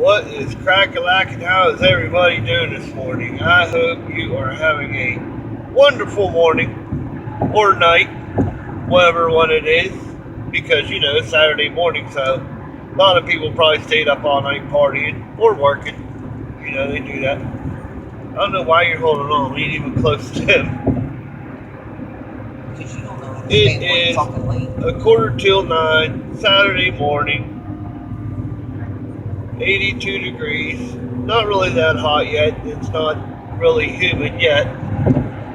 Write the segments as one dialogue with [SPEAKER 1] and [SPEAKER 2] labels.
[SPEAKER 1] What is crack-a-lacking? How is everybody doing this morning? I hope you are having a wonderful morning or night, whatever one it is, because it's Saturday morning, so a lot of people probably stayed up all night partying or working. They do that. I don't know why you're holding on. We ain't even close to him.
[SPEAKER 2] Because you don't know how to
[SPEAKER 1] It
[SPEAKER 2] stay
[SPEAKER 1] is
[SPEAKER 2] fucking late.
[SPEAKER 1] a quarter till 9, Saturday morning. 82 degrees. Not really that hot yet. It's not really humid yet.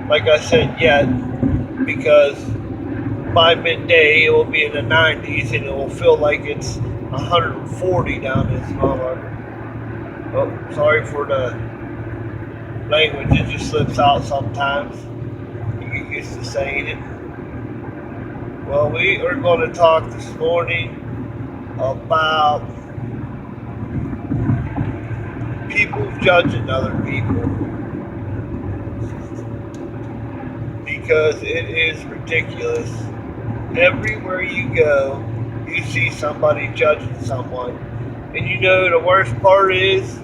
[SPEAKER 1] Like I said, yet, because by midday it will be in the 90s and it will feel like it's 140 down this motherfucker. Oh, sorry for the language. It just slips out sometimes. You get used to saying it. Well, we are going to talk this morning about people judging other people, because it is ridiculous. Everywhere you go, you see somebody judging someone. And the worst part is,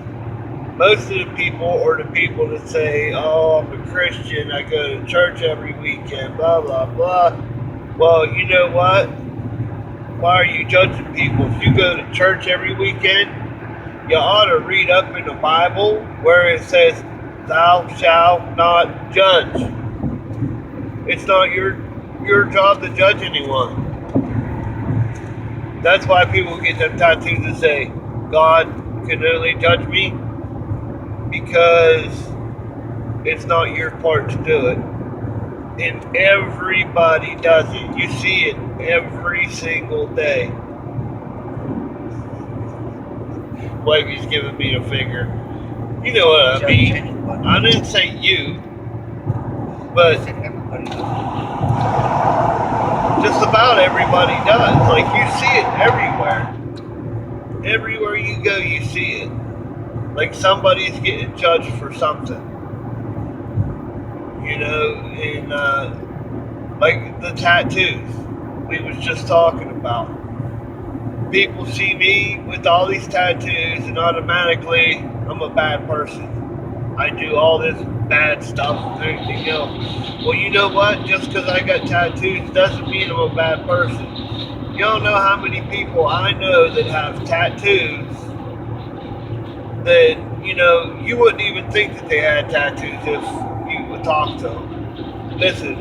[SPEAKER 1] most of the people are the people that say, oh, I'm a Christian, I go to church every weekend, blah, blah, blah. Well, you know what? Why are you judging people? If you go to church every weekend, you ought to read up in the Bible where it says, thou shalt not judge. It's not your job to judge anyone. That's why people get them tattoos that say, God can only judge me, because it's not your part to do it. And everybody does it. You see it every single day. Wavy's giving me the finger. You know what I mean.
[SPEAKER 2] Anybody.
[SPEAKER 1] I didn't say you, but
[SPEAKER 2] Everybody does.
[SPEAKER 1] just about everybody does. Like, you see it everywhere. Everywhere you go, you see it. Like, somebody's getting judged for something. And like the tattoos we was just talking about. People see me with all these tattoos and automatically I'm a bad person. I do all this bad stuff and everything else. Well, you know what? Just because I got tattoos doesn't mean I'm a bad person. You don't know how many people I know that have tattoos that, you wouldn't even think that they had tattoos if you would talk to them. Listen,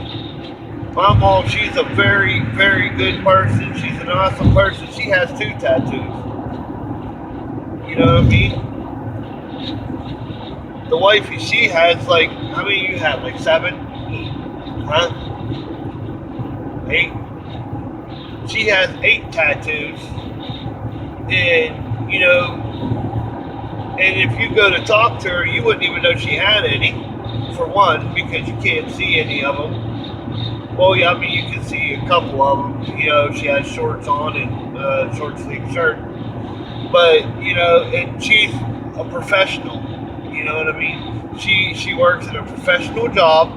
[SPEAKER 1] my mom, she's a very, very good person. She's an awesome person. She has 2 tattoos. You know what I mean? The wifey, she has like, how many you have? Like 7? Huh? 8? She has 8 tattoos. And, and if you go to talk to her, you wouldn't even know she had any, for one, because you can't see any of them. Well, yeah, I mean, you can see a couple of them. She has shorts on and short sleeve shirt. But, and she's a professional. You know what I mean? She works in a professional job.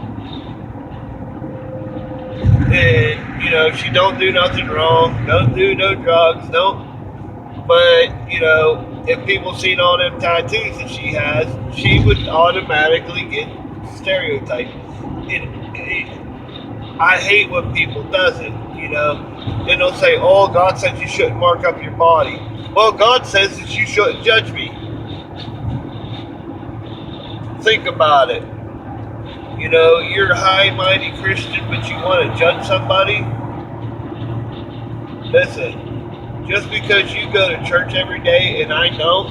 [SPEAKER 1] And, she don't do nothing wrong. Don't do no drugs. Don't. But, if people seen all them tattoos that she has, she would automatically get stereotyped. I hate when people does it, Then they'll say, oh, God says you shouldn't mark up your body. Well, God says that you shouldn't judge me. Think about it. You're a high, mighty Christian, but you want to judge somebody? Listen. Just because you go to church every day and I don't,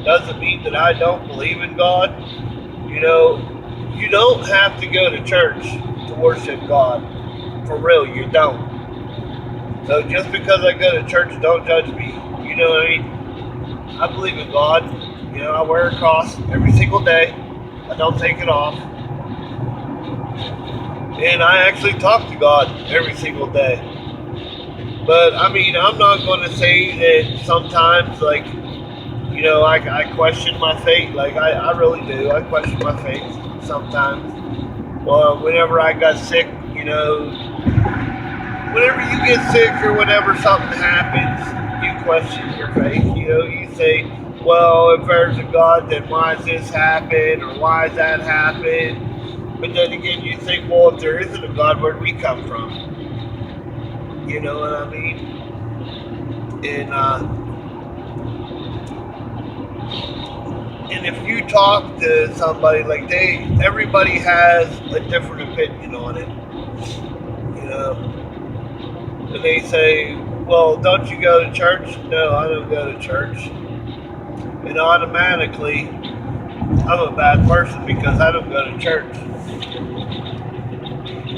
[SPEAKER 1] doesn't mean that I don't believe in God. You don't have to go to church to worship God. For real, you don't. So just because I go to church, don't judge me. You know what I mean? I believe in God. I wear a cross every single day. I don't take it off. And I actually talk to God every single day. But, I mean, I'm not going to say that sometimes, like, I question my faith. Like, I really do. I question my faith sometimes. Well, whenever I got sick, whenever you get sick or whenever something happens, you question your faith. You say, well, if there's a God, then why does this happen or why does that happen? But then again, you think, well, if there isn't a God, where'd we come from? You know what I mean? And if you talk to somebody, like everybody has a different opinion on it, you know. And they say, well, don't you go to church? No, I don't go to church. And automatically, I'm a bad person because I don't go to church.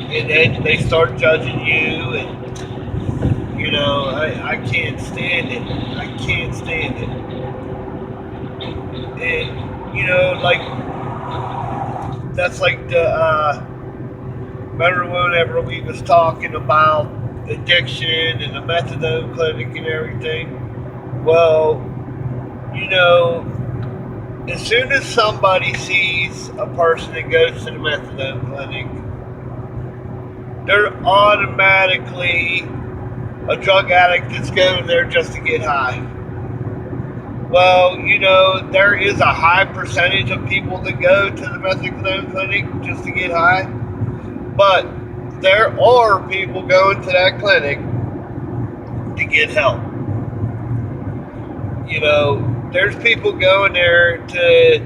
[SPEAKER 1] And then they start judging you, and you know, I can't stand it. I can't stand it. And you know, like that's like the remember whenever we was talking about addiction and the methadone clinic and everything. Well, you know, as soon as somebody sees a person that goes to the methadone clinic, they're automatically a drug addict that's going there just to get high. Well, you know, there is a high percentage of people that go to the methadone clinic just to get high, but there are people going to that clinic to get help. You know, there's people going there to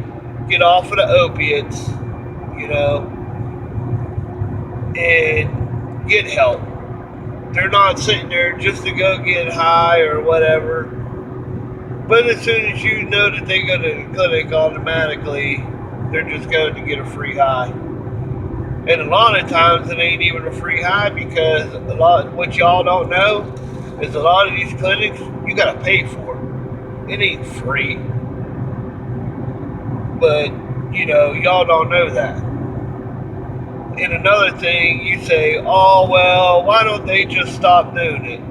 [SPEAKER 1] get off of the opiates, you know, and get help. They're not sitting there just to go get high or whatever. But as soon as you know that they go to the clinic, automatically they're just going to get a free high. And a lot of times it ain't even a free high, because what y'all don't know is a lot of these clinics you gotta pay for. It ain't free. But you know, y'all don't know that. And another thing, you say, oh well, why don't they just stop doing it?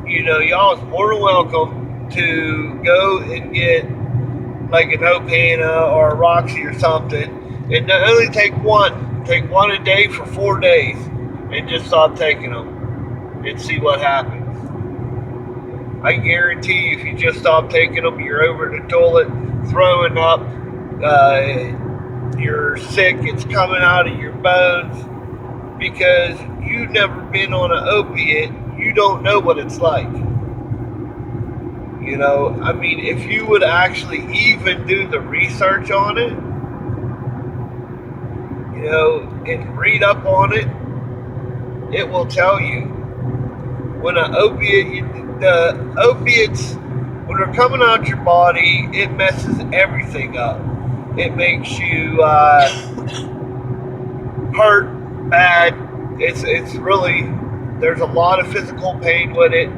[SPEAKER 1] You know, y'all is more than welcome to go and get like an Opana or a Roxy or something, and only take one a day for 4 days, and just stop taking them and see what happens. I guarantee if you just stop taking them, you're over the toilet throwing up, you're sick, it's coming out of your bones, because you've never been on an opiate. You don't know what it's like. You know, I mean, if you would actually even do the research on it, you know, and read up on it, it will tell you when an opiate, the opiates, when they're coming out your body, it messes everything up. It makes you hurt bad. It's really, there's a lot of physical pain with it.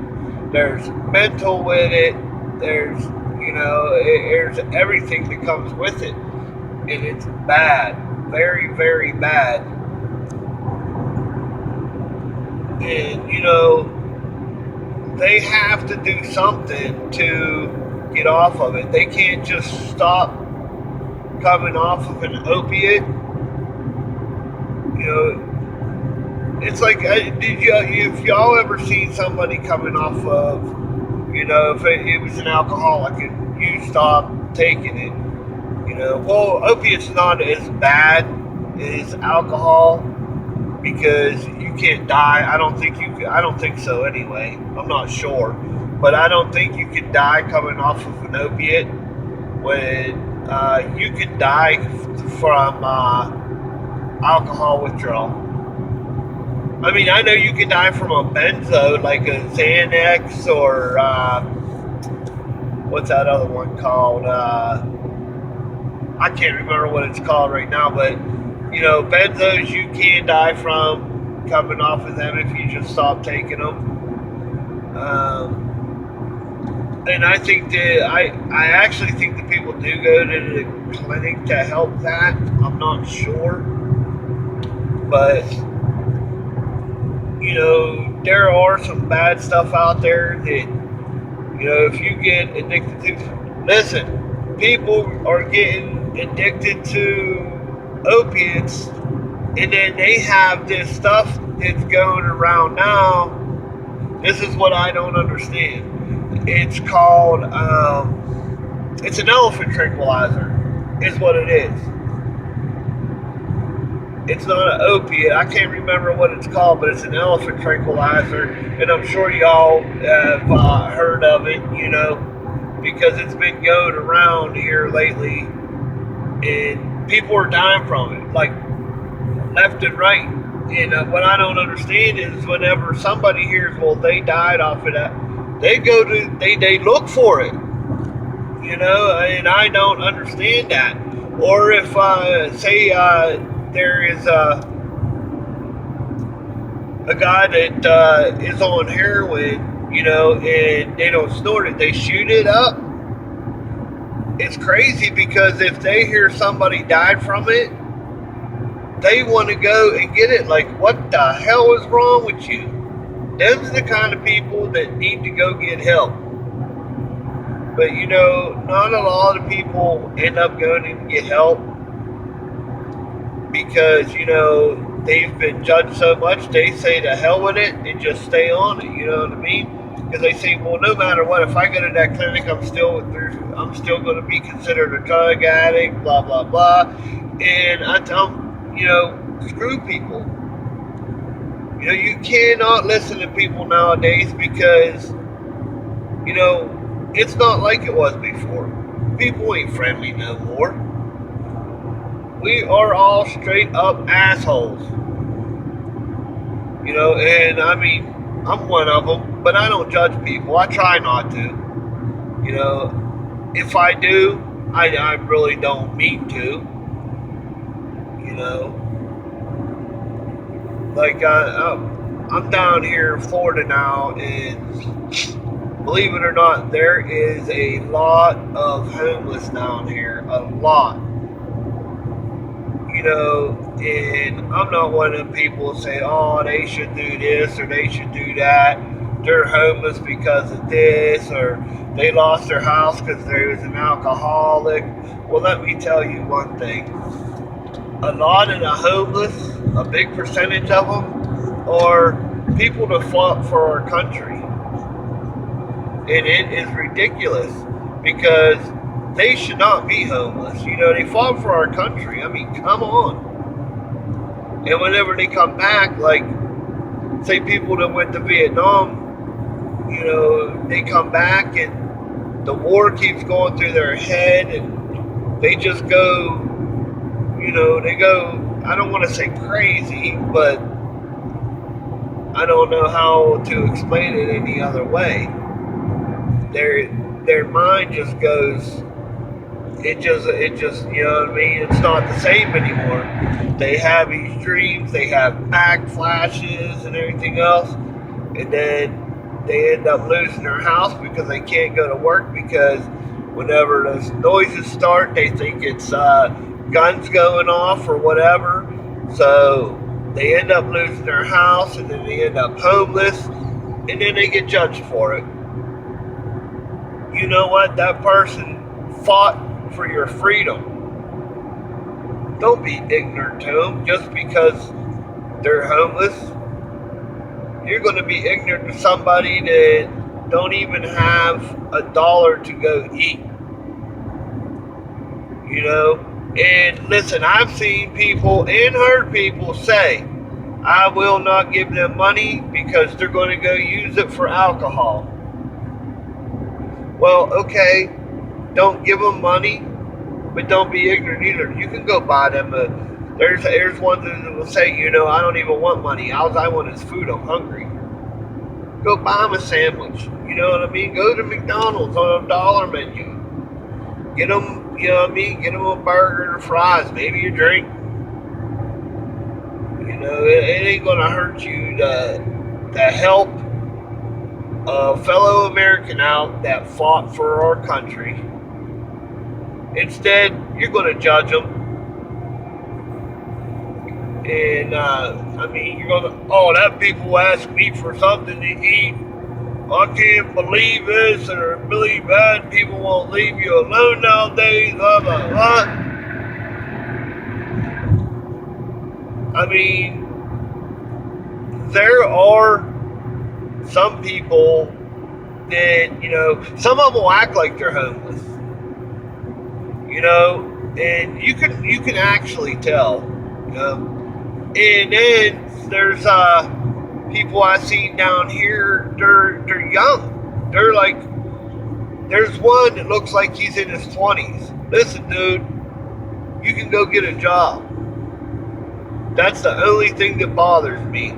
[SPEAKER 1] There's mental with it. There's, you know, there's everything that comes with it. And it's bad. Very, very bad. And, you know, they have to do something to get off of it. They can't just stop coming off of an opiate. You know, it's like, if y'all ever seen somebody coming off of, you know, if it was an alcoholic and you stop taking it, you know, well, opiates not as bad as alcohol, because you can't die. I don't think so anyway. I'm not sure, but I don't think you could die coming off of an opiate. When you could die from alcohol withdrawal. I mean, I know you can die from a benzo, like a Xanax, or what's that other one called? I can't remember what it's called right now, but you know, benzos you can die from coming off of them if you just stop taking them. And I think that I actually think that people do go to the clinic to help that. I'm not sure, but you know, there are some bad stuff out there that, you know, if you get addicted to, listen, people are getting addicted to opiates, and then they have this stuff that's going around now. This is what I don't understand. It's called It's an elephant tranquilizer, is what it is. It's not an opiate. I can't remember what it's called, but it's an elephant tranquilizer, and I'm sure y'all have heard of it, because it's been going around here lately, and people are dying from it, like left and right. And what I don't understand is whenever somebody hears, well, they died off of that, they look for it, and I don't understand that. Or if, say, there is a guy that is on heroin, and they don't snort it, they shoot it up. It's crazy because if they hear somebody died from it, they want to go and get it. Like, what the hell is wrong with you? Them's the kind of people that need to go get help. But, not a lot of people end up going and get help because, they've been judged so much, they say to hell with it and just stay on it, you know what I mean? Because they say, well, no matter what, if I go to that clinic, I'm still going to be considered a drug addict, blah, blah, blah. And I tell them, screw people. You cannot listen to people nowadays because, it's not like it was before. People ain't friendly no more. We are all straight up assholes. And I mean, I'm one of them, but I don't judge people. I try not to. If I do, I really don't mean to. Like, I'm down here in Florida now, and believe it or not, there is a lot of homeless down here. A lot. And I'm not one of them people that say, oh, they should do this or they should do that. They're homeless because of this, or they lost their house because there was an alcoholic. Well, let me tell you one thing. A lot of the homeless, a big percentage of them, are people that fought for our country. And it is ridiculous because they should not be homeless. They fought for our country. I mean, come on. And whenever they come back, like, say people that went to Vietnam, they come back and the war keeps going through their head and they just go, they go, I don't want to say crazy, but I don't know how to explain it any other way. Their mind just goes, it just, you know what I mean? It's not the same anymore. They have these dreams, they have back flashes and everything else, and then they end up losing their house because they can't go to work because whenever those noises start, they think it's guns going off or whatever. So they end up losing their house, and then they end up homeless, and then they get judged for it. You know what? That person fought for your freedom. Don't be ignorant to them just because they're homeless. You're going to be ignorant to somebody that don't even have $1 to go eat. And listen, I've seen people and heard people say, I will not give them money because they're going to go use it for alcohol. Well, okay, don't give them money, but don't be ignorant either. You can go buy them there's one that will say, I don't even want money. All I want is food. I'm hungry. Go buy them a sandwich. You know what I mean? Go to McDonald's on a dollar menu. Get them, get them a burger and fries, maybe a drink. It ain't going to hurt you to help a fellow American out that fought for our country. Instead, you're going to judge them. And, you're going to, oh, that people ask me for something to eat. I can't believe this, or believe that. People won't leave you alone nowadays, blah, blah, blah. There are some people that, some of them will act like they're homeless. you know, and you can actually tell, you know. And then there's people I see down here. They're young. They're like, there's one that looks like he's in his 20s. Listen, dude, you can go get a job. That's the only thing that bothers me.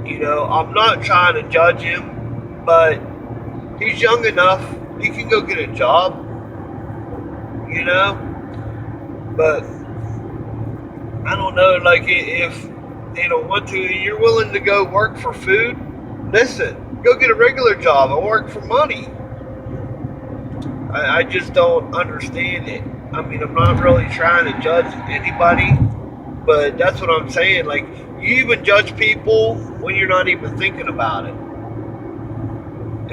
[SPEAKER 1] You know, I'm not trying to judge him, but he's young enough. He can go get a job. You know, but I don't know. Like, if they don't want to, and you're willing to go work for food, listen, go get a regular job and work for money. I just don't understand it. I mean, I'm not really trying to judge anybody, but that's what I'm saying. Like, you even judge people when you're not even thinking about it.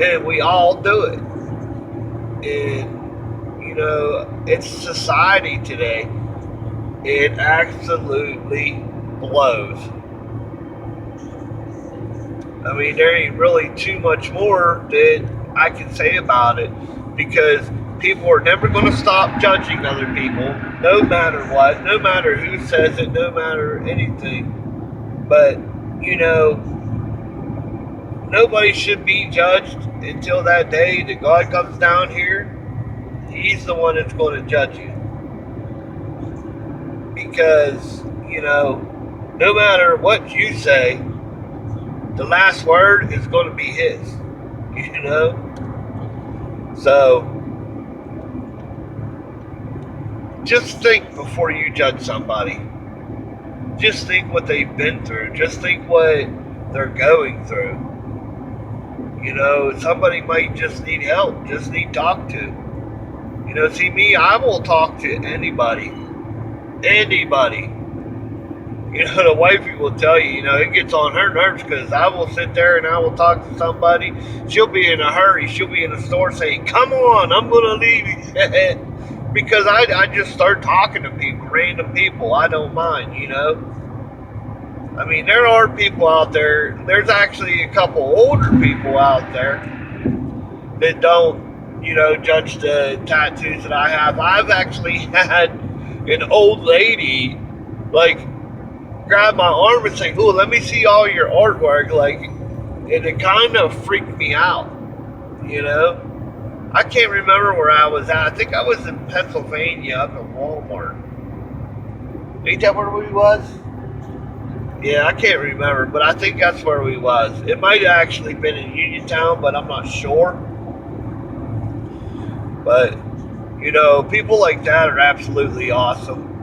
[SPEAKER 1] And we all do it. And, you know, it's society today. It absolutely blows. I mean, there ain't really too much more that I can say about it, because people are never going to stop judging other people, no matter what, no matter who says it, no matter anything. But, you know, nobody should be judged until that day that God comes down here. He's the one that's going to judge you. Because, you know, no matter what you say, the last word is going to be his. You know? So, just think before you judge somebody. Just think what they've been through. Just think what they're going through. You know, somebody might just need help, just need talked to. You know, see me, I will talk to anybody. Anybody. You know, the wifey will tell you, you know, it gets on her nerves because I will sit there and I will talk to somebody. She'll be in a hurry. She'll be in the store saying, come on, I'm going to leave you. Because I just start talking to people, random people. I don't mind, you know. I mean, there are people out there. There's actually a couple older people out there that don't, you know, judge the tattoos that I have. I've actually had an old lady, like, grab my arm and say, "Oh, let me see all your artwork," like, and it kind of freaked me out, you know. I can't remember where I was at. I think I was in Pennsylvania up at Walmart. Ain't that where we was? Yeah, I can't remember, but I think that's where we was. It might have actually been in Uniontown, but I'm not sure. But, you know, people like that are absolutely awesome.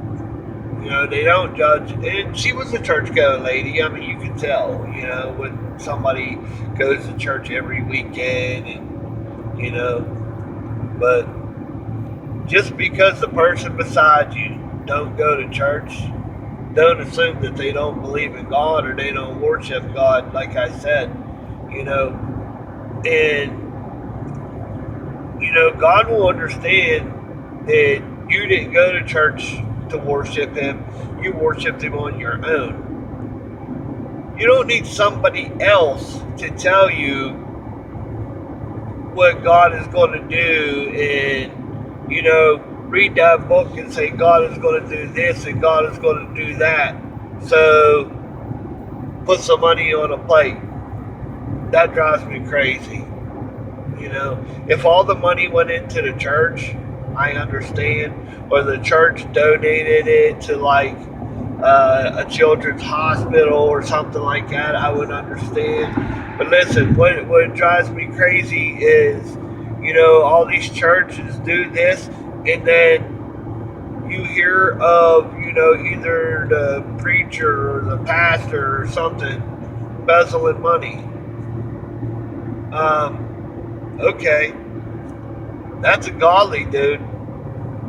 [SPEAKER 1] You know, they don't judge. And she was a church-going lady. I mean, you can tell, you know, when somebody goes to church every weekend and, you know. But just because the person beside you don't go to church, don't assume that they don't believe in God or they don't worship God, like I said, you know. And, you know, God will understand that you didn't go to church to worship Him. You worshiped Him on your own. You don't need somebody else to tell you what God is going to do and, you know, read that book and say God is going to do this and God is going to do that. So put some money on a plate. That drives me crazy. You know, if all the money went into the church, I understand, or the church donated it to like a children's hospital or something like that, I would understand. But listen, what drives me crazy is, you know, all these churches do this, and then you hear of, you know, either the preacher or the pastor or something embezzling money. Okay, that's a godly dude,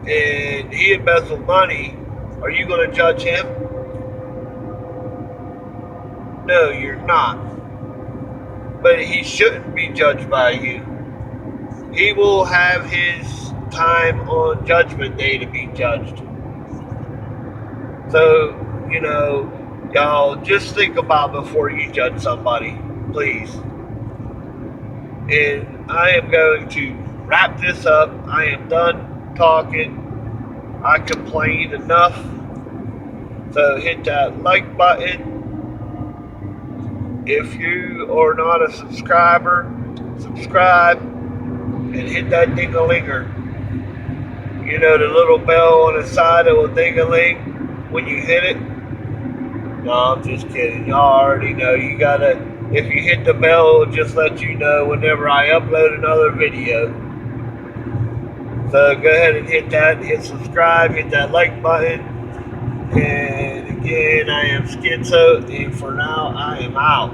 [SPEAKER 1] and he embezzled money. Are you going to judge him? No, you're not. But he shouldn't be judged by you. He will have his time on Judgment Day to be judged. So, you know, y'all just think about before you judge somebody, please. And I am going to wrap this up. I am done talking. I complained enough. So hit that like button. If you are not a subscriber, subscribe and hit that ding-a-linger. You know, the little bell on the side that will ding-a-ling when you hit it. No, I'm just kidding. Y'all already know. You gotta, if you hit the bell, it'll just let you know whenever I upload another video. So go ahead and hit that, hit subscribe, hit that like button. And again, I am Schizo, and for now, I am out.